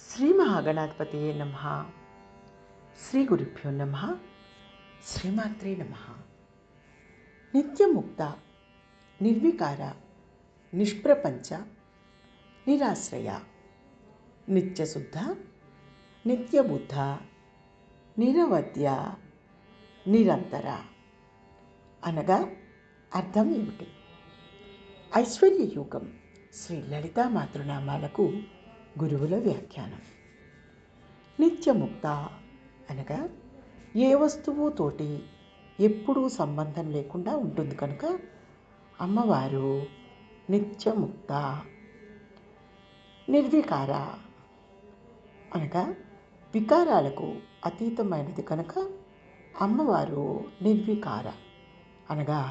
శ్రీ మహాగణాధిపతయే నమః. శ్రీ గురుభ్యో నమః. శ్రీమాత్రే నమః. నిత్యముక్త, నిర్వికార, నిష్ప్రపంచ, నిరాశ్రయ, నిత్యశుద్ధ, నిత్యబుద్ధ, నిరవధ్య, నిరంతర అనగా అర్థం ఏమిటి? ఐశ్వర్యయుగం శ్రీ లలితా మాతృనామాలకు గురువుల వ్యాఖ్యానం. నిత్యముక్త అనగా ఏ వస్తువుతోటి ఎప్పుడూ సంబంధం లేకుండా ఉంటుంది కనుక అమ్మవారు నిత్యముక్త. నిర్వికార అనగా వికారాలకు అతీతమైనది కనుక అమ్మవారు నిర్వికార అనగా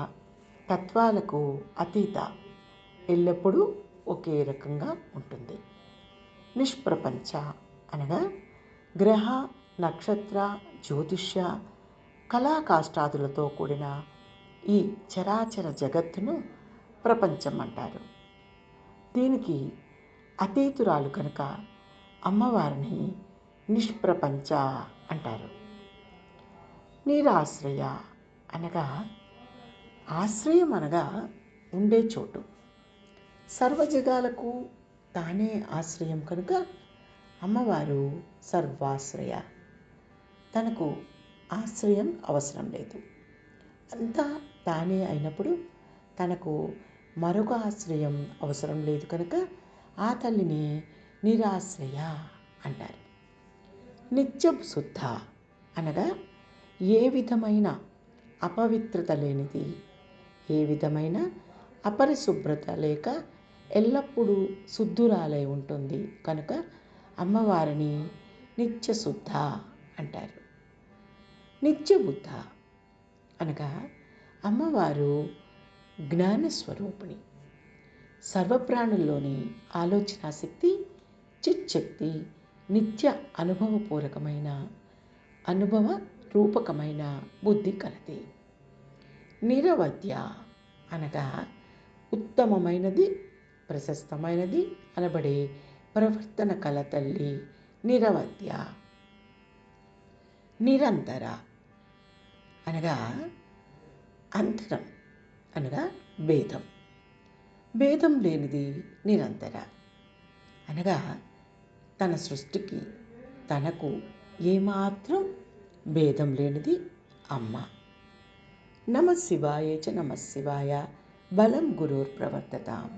తత్వాలకు అతీత, ఎల్లప్పుడూ ఒకే రకంగా ఉంటుంది. నిష్ప్రపంచ అనగా గ్రహ, నక్షత్ర, జ్యోతిష్య, కళాకాష్టాదులతో కూడిన ఈ చరాచర జగత్తును ప్రపంచం అంటారు. దీనికి అతీతురాలు కనుక అమ్మవారిని నిష్ప్రపంచ అంటారు. నిరాశ్రయ అనగా ఆశ్రయం అనగా ఉండే చోటు. సర్వజగాలకు తానే ఆశ్రయం కనుక అమ్మవారు సర్వాశ్రయ. తనకు ఆశ్రయం అవసరం లేదు. అంతా తానే అయినప్పుడు తనకు మరొక ఆశ్రయం అవసరం లేదు కనుక ఆ తల్లిని నిరాశ్రయ అంటారు. నిత్యశుద్ధ అనగా ఏ విధమైన అపవిత్రత లేనిది, ఏ విధమైన అపరిశుభ్రత లేక ఎల్లప్పుడూ శుద్ధురాలై ఉంటుంది కనుక అమ్మవారిని నిత్యశుద్ధ అంటారు. నిత్యబుద్ధ అనగా అమ్మవారు జ్ఞానస్వరూపిణి. సర్వప్రాణుల్లోని ఆలోచన శక్తి, చిచ్చక్తి నిత్య అనుభవపూర్వకమైన, అనుభవ రూపకమైన బుద్ధి కలది. నిరవధ్య అనగా ఉత్తమమైనది, ప్రశస్తమైనది అనబడే ప్రవర్తన కల తల్లి నిరవధ్య. నిరంతర అనగా అంతరం అనగా భేదం. భేదం లేనిది నిరంతర అనగా తన సృష్టికి తనకు ఏమాత్రం భేదం లేనిది అమ్మ. నమః శివాయ చ నమః శివాయ. బలం గురోర్ ప్రవర్తతాం.